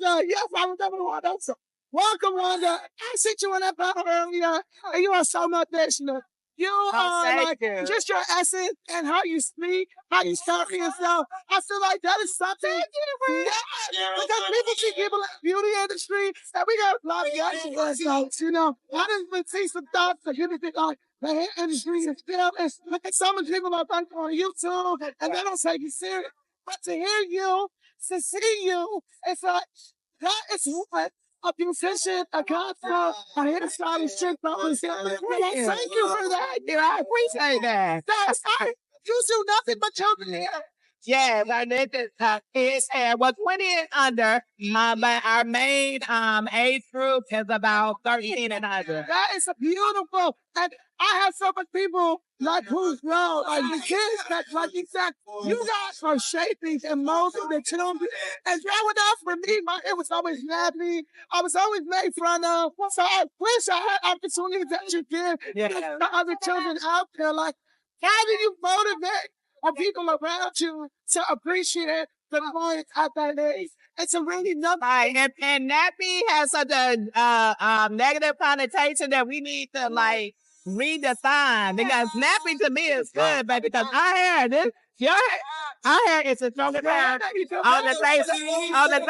Wanda. Yes, I remember Wanda. So, welcome, Wanda. I sent you in that panel earlier, and you are so motivational. You are like just your essence and how you speak, how you carry yourself. I feel like that is something. Because people see people in the beauty industry, and we got a lot of young ones, you know. I didn't even see some thoughts that people think like the hair industry is still. And some of the people are like on YouTube, and they don't take you serious. But to hear you, to see you, it's like that is what a musician, a counselor, a hairstylist should probably say. Thank you for that. I appreciate that. You do nothing but children hair. Yeah, but his hair was 20 and under, but our main age group is about 13 and under. That is beautiful. And I have so much people like who's grown, like the kids that, like you said, you guys are shaping and molding the children. And growing up for me, my hair was always nappy. I was always made fun of. So I wish I had opportunities that you did for other children out there. Like, how do you motivate the people around you to appreciate the point at that age? It's a really number. Right, and nappy has such a negative connotation that we need to like redefine, because nappy to me is good, but because our hair, our hair is the strongest hair on the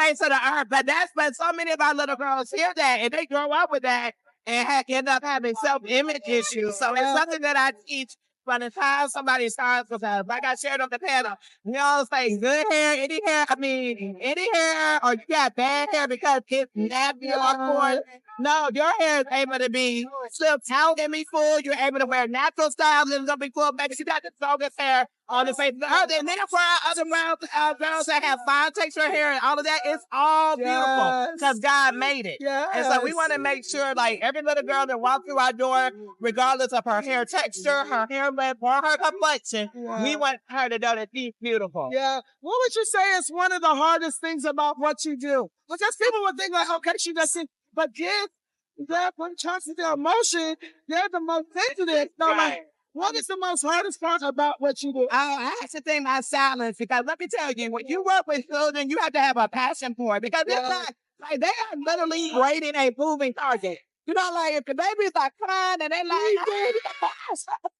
face of the earth. But so many of our little girls hear that and they grow up with that and end up having self-image issues. So it's something that I teach. From the time somebody starts with us, like I shared on the panel, we all say good hair, any hair, or you got bad hair because it's nappy or coarse. No, your hair is able to be still talented and full. You're able to wear natural styles and it's gonna be full. Baby, you got the strongest hair on the face of the earth. And then for our other girls that have fine texture hair and all of that, it's all beautiful because God made it. And so we want to make sure, like, every little girl that walks through our door, regardless of her hair texture, her hair length, or her complexion, we want her to know that she's beautiful. Yeah. What would you say is one of the hardest things about what you do? Because people would think like, okay, she doesn't, but kids, that when it comes to their emotion, they're the most sensitive. So like, what is the most hardest part about what you do? I actually think my silence, because let me tell you, when you work with children, you have to have a passion for it, because it's not, like, they are literally rating a moving target. You know, like, if the baby's like crying and they like,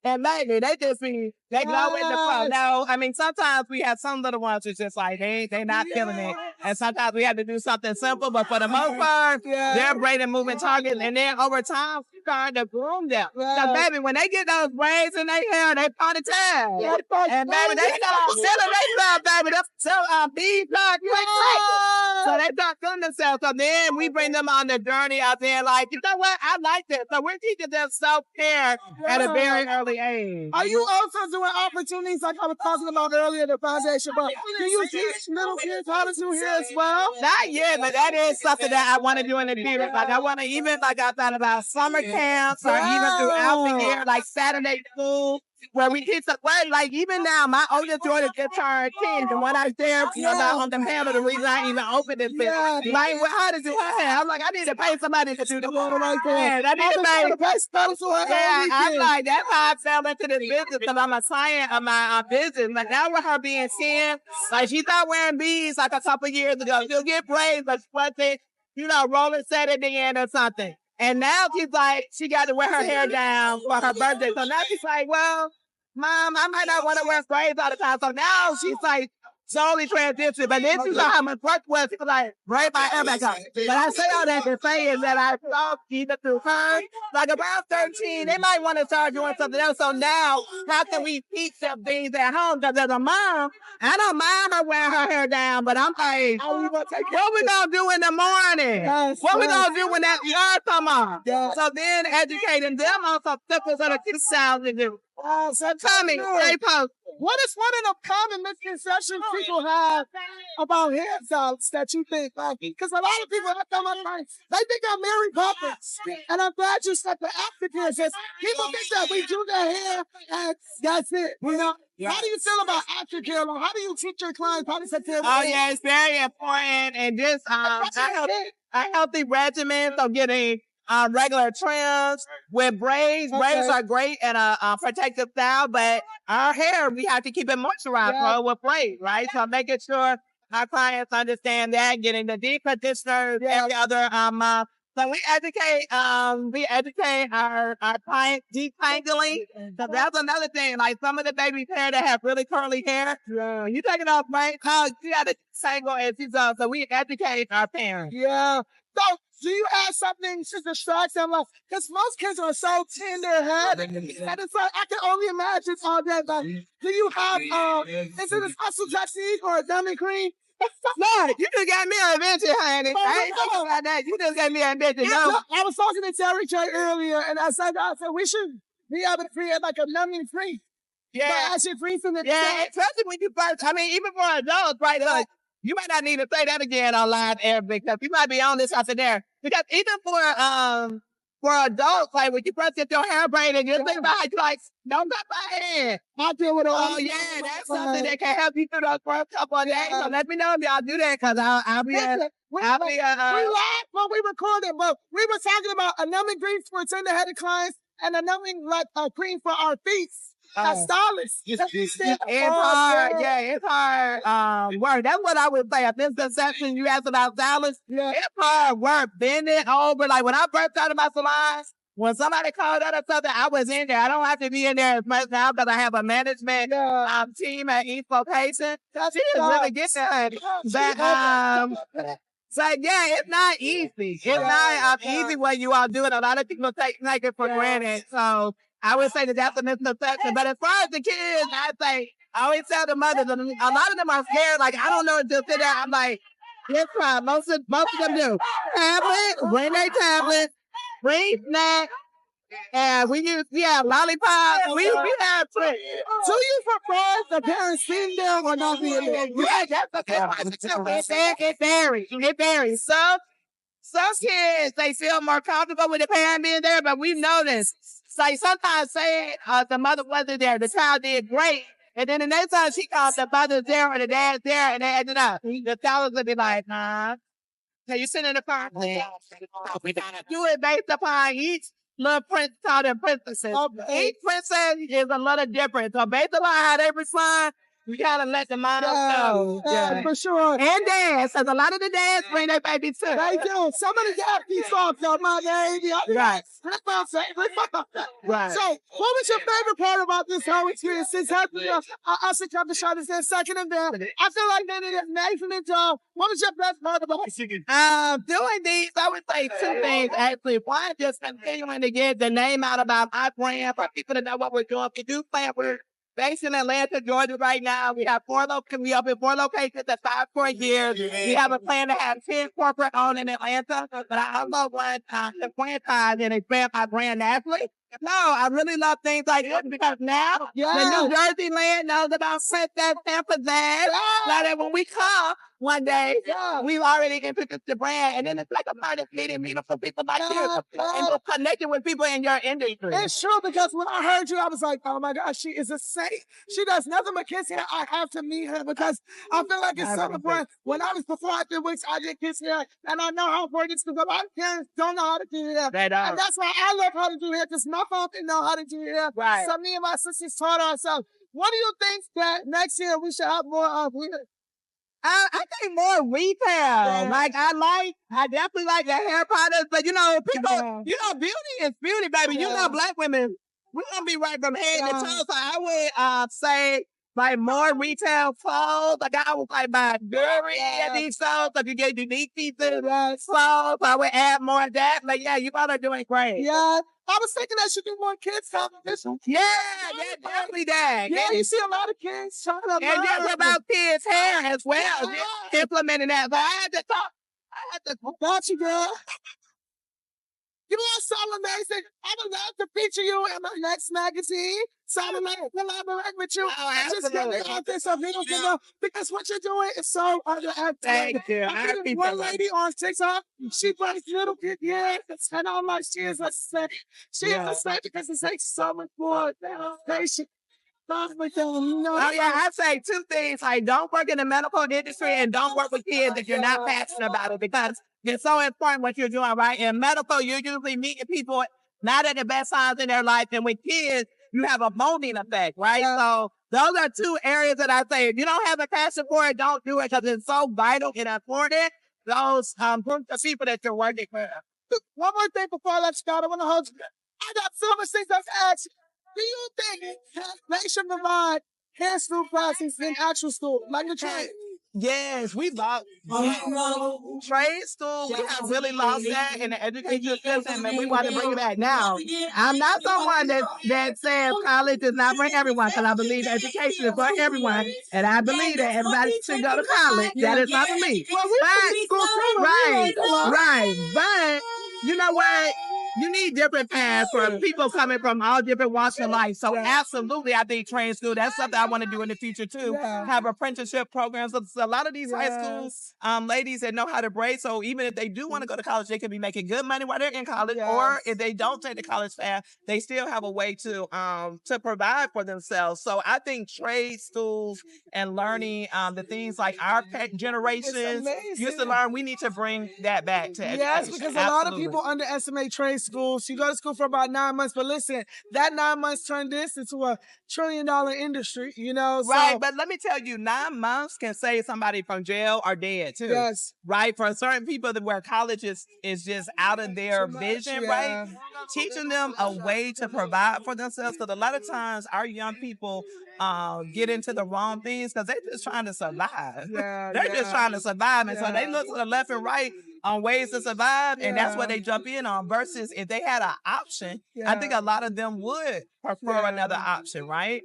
and baby, they just be, they go in the flow. No, I mean, sometimes we have some little ones who's just like, they not feeling it. And sometimes we have to do something simple, but for the most part, they're braiding moving targets. And then over time, we start to groom them. So baby, when they get those braids in their hair, they ponytail. And baby, they start feeling themselves, baby. They're so beat dark, you ain't crazy. So they start feeling themselves. So then we bring them on the journey out there, like, you know what? I like this. So we're teaching them self-care at a very early age. Are you also doing opportunities like I was talking about earlier, the foundation? But do you teach little kids how to do hair as well? Not yet, but that is something that I want to do in the future. Like, I want to even, like, I thought about summer camps or even throughout the year, like Saturday school, where we teach, like, even now, my oldest daughter just turned 10. The one I shared, on the panel, the reason I even opened this business. Like, how to do her hair? I'm like, I need to pay somebody to do the one right there. I need to pay somebody for her. Yeah, I'm like, that's how I fell into this business, because I'm a client of my business. Like, now with her being 10, like, she started wearing beads like a couple years ago. She'll get braids, but she wasn't, rolling set at the end or something. And now she's like, she got to wear her hair down for her birthday. So now she's like, well, Mom, I might not want to wear braids all the time. So now she's like, slowly transition. But then she saw how much work was. She was like, braid my hair back up. But I say all that to say is that I saw either through her, like around 13, they might want to start doing something else. So now, how can we teach them things at home? Because as a mom, I don't mind her wearing her hair down, but I'm like, what we gonna do in the morning? What we gonna do when that yard come on? So then educating them on some simple sort of sounds to do. So Tommy, stay posted. What is one of the common misconceptions people have about hairstyles that you think, like, because a lot of people have come up like, they think I'm Mary Poppins. And I'm glad you said the aftercare, because people think that we do their hair and that's it, you know? How do you feel about aftercare? Like, how do you teach your clients how to set their hair? Oh, yeah, it's very important. And just a healthy regimen, so getting regular trims with braids. Braids are great and a protective style, but our hair, we have to keep it moisturized with braids, right? So making sure our clients understand that, getting the deep conditioner every other month. So we educate our clients detangling. So that's another thing. Like some of the babies hair that have really curly hair, you take it off, right? Oh, you got to tangle as you go. So we educate our parents. Yeah. So, do you have something to distract them? Like, because most kids are so tender-headed, and it's like I can only imagine all that. Like, do you have is it a special technique or a dummy cream? No, you just got me an invention, honey. I ain't talking about that. You just got me an invention. No, I was talking to Terry J earlier, and I said we should be able to create like a numbing cream. Yeah, but actually free from the especially when you first. I mean, even for adults, right? Like, you might not need to say that again on live air because you might be on this after there. Because even for adults, like when you first get your hair braided, you think about how you like, don't cut my hair. I deal with it. Oh yeah, that's something that can help you through those first couple of days. So let me know if y'all do that because I'll be. We laughed when we recorded, but we were talking about a numbing cream for tender-headed clients and a numbing cream for our feet. Stylist. It's hard. Yeah, it's hard work. That's what I would say. A misconception you asked about stylist. Yeah. It's hard work. Bending over. Like when I first started my salon, when somebody called out or something, I was in there. I don't have to be in there as much now because I have a management team at each location. She didn't really get that. But so yeah, it's not easy. It's not easy what you all do, and a lot of people take it for granted. So I would say that that's a misconception. But as far as the kids, I always tell the mothers, a lot of them are scared. Like, I don't know until sit there. I'm like, yes, fine. Most of them do. Tablet, bring their tablet, bring snacks. And we use, lollipops. We have friends. So you prefer the parents being there or not being there? Yeah, that's okay. It varies. It varies. Some kids, they feel more comfortable with the parent being there, but we've noticed. Like sometimes say the mother wasn't there, the child did great. And then the next time she called, the mother's there or the dad's there, and they ended up. The child would be like, nah. So you sit in the car. We gotta do it based upon each little prince, called them princesses. Each princess is a little different. So based upon how they respond, we gotta let the mom know. Yeah, for sure. And dance, because a lot of the dads bring their baby too. They do. Some of the dads be soft on my baby. Right. That's what I'm saying. Right. So, what was your favorite part about this whole experience? Since us and Captain Shot is there second and there, I feel like they did an excellent job. What was your best part about it? Doing these, I would say two things actually. One, just continuing to get the name out about our brand for people to know what we're doing. We do plan we're based in Atlanta, Georgia right now. We have we open 4 locations at 5 core years. We have a plan to have 10 corporate owned in Atlanta, but I also want to franchise and expand our brand nationally. No, I really love things like this because now the New Jersey land knows about Princess and pizzazz. Like that when we come one day, we've already introduced the brand, and then it's like a part of meeting for people like you and connecting with people in your industry. It's true because when I heard you, I was like, oh my gosh, she is a saint. She does nothing but kiss hair. I have to meet her because I feel like it's so important. When I was before I did wigs, I did kiss hair, and I know how important it is because a lot of parents don't know how to do hair. And that's why I love how to do hair because my mom didn't know how to do hair. Right. So me and my sisters taught ourselves. What do you think that next year we should have more of? I think more retail. Yeah. Like I definitely like the hair products, but people, beauty is beauty, baby. Yeah. Black women, we're gonna be right from head to toe. So I would say like more retail clothes. Like I would like buy jewelry at these stores. If you get unique pieces, clothes, I would add more of that. But yeah, you all are doing great. Yeah. I was thinking that should be more kids competition. Yeah, definitely that. Yeah, you see a lot of kids trying to and that's about kids' hair as well. Yeah. Implementing that. But I had to talk. Got you, girl. You are so amazing. I would love to feature you in my next magazine. So I'm going to collaborate with you. And just get me out there so people can know. Because what you're doing is so underactive. Thank you. I mean, one lady on TikTok, she brings little kid hair. And I'm like, she is a saint. She is a saint because it takes so much more patience. Oh yeah, I say two things. Like, don't work in the medical industry and don't work with kids if you're not passionate about it because it's so important what you're doing, right? In medical, you're usually meeting people not at the best times in their life. And with kids, you have a molding effect, right? So Those are two areas that I say, if you don't have a passion for it, don't do it because it's so vital and important. Those groups of people that you're working with. One more thing before I let you go, I want to hold you. I got so much things I've asked you. Do you think they should provide hair school classes in actual school, like the trade? Yes, we lost trade school. We have really lost that in the education system, and we want to bring it back now. I'm not someone that says college is not for everyone, because I believe education is for everyone, and I believe that everybody should go to college. That is my belief. Right. But you know what? You need different paths for people coming from all different walks of life. So absolutely, I think trade school, that's something I want to do in the future too. Have apprenticeship programs. So a lot of these high school ladies that know how to braid. So even if they do want to go to college, they can be making good money while they're in college. Or if they don't take the college path, they still have a way to provide for themselves. So I think trade schools and learning the things like our generations used to learn, we need to bring that back to education. Yes, because a lot of people underestimate trade schools. You go to school for about 9 months, but listen, that 9 months turned this into $1 trillion industry, you know? Right, but let me tell you, 9 months can save somebody from jail or dead too. Yes. Right, for certain people where college is just out of their vision, right? Teaching them a way to provide for themselves, because a lot of times our young people get into the wrong things because they're just trying to survive. They're just trying to survive, and so they look to the left and right on ways to survive, and that's what they jump in on, versus if they had an option, I think a lot of them would prefer another option, right?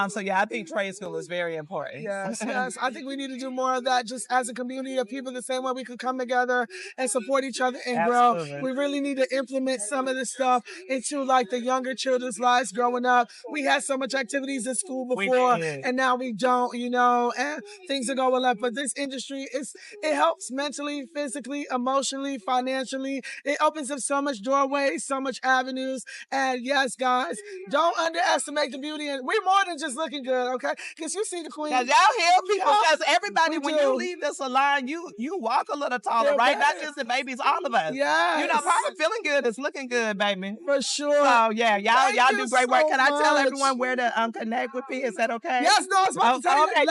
So I think trade school is very important. Yes. I think we need to do more of that just as a community of people, the same way we could come together and support each other and grow. We really need to implement some of this stuff into like the younger children's lives growing up. We had so much activities in school before, and now we don't, you know, and things are going left. But this industry, it helps mentally, physically, emotionally, financially. It opens up so much doorways, so much avenues. And yes, guys, don't underestimate the beauty. And we're more than just looking good, okay? Because you see the queen. Because y'all hear people, because everybody, when you leave the salon, you walk a little taller, right? Not just the babies, all of us. Yes. You know, part of feeling good is looking good, baby. For sure. So y'all do great work. Can I tell everyone where to connect with me? Is that okay? Yes, no, I was about to tell you. Okay,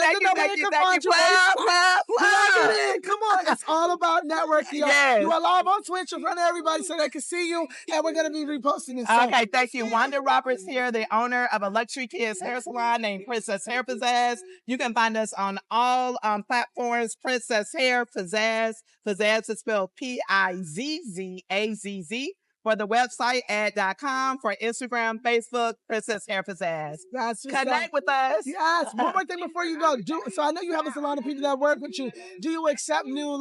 thank you. Plug it in. Come on. It's all about networking. Yes. You are live on Twitch in front of everybody so they can see you, and we're going to be reposting this. Okay, thank you. Wanda Roberts here, the owner of a luxury kids hair salon named Princess Hair Pizzazz. You can find us on all platforms, Princess Hair Pizzazz. Pizzazz is spelled Pizzazz. For the website, ad.com. For Instagram, Facebook, Princess Hair Pizzazz. Connect with us. Yes. One more thing before you go. So I know you have a lot of people that work with you. Do you accept new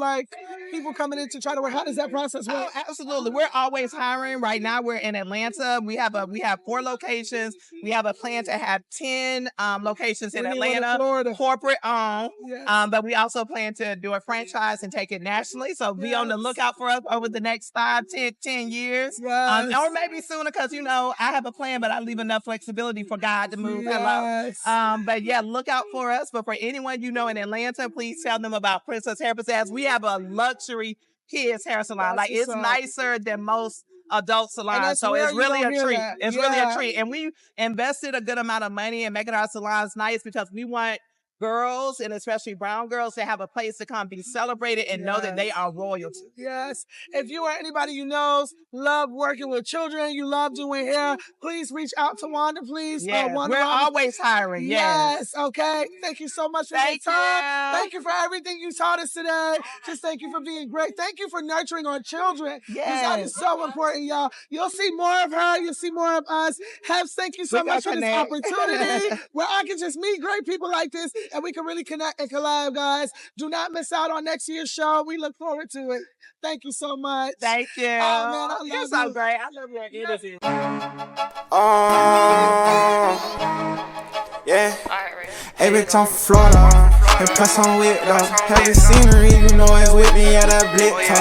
people coming in to try to work? How does that process work? Oh, absolutely. We're always hiring. Right now, we're in Atlanta. We have 4 locations. We have a plan to have 10 locations in Atlanta, Florida. Corporate owned. Yes. But we also plan to do a franchise and take it nationally. So be on the lookout for us over the next 5, 10 years. Yes. Or maybe sooner, because I have a plan, but I leave enough flexibility for God to move. Yes. But look out for us. But for anyone you know in Atlanta, please tell them about Princess Hair Pizzazz. We have a luxury kids hair salon. It's nicer than most adult salons, so it's really a treat. It's really a treat, and we invested a good amount of money in making our salons nice because we want girls, and especially brown girls, to have a place to come be celebrated and know that they are royalty. Yes. If you or anybody you know love working with children, you love doing hair, please reach out to Wanda, please. Yes, we're always hiring. Yes. Okay. Thank you so much for your time. Thank you for everything you taught us today. Just thank you for being great. Thank you for nurturing our children. Yes. That is so important, y'all. You'll see more of her. You'll see more of us. Hebs, thank you so much for this opportunity where I can just meet great people like this, and we can really connect and collab, guys. Do not miss out on next year's show. We look forward to it. Thank you so much. Thank you. Oh, man, I love You're so great. I love your interview. Every time Florida, and press on with though. Heavy scenery, you know it's with me at that blick top.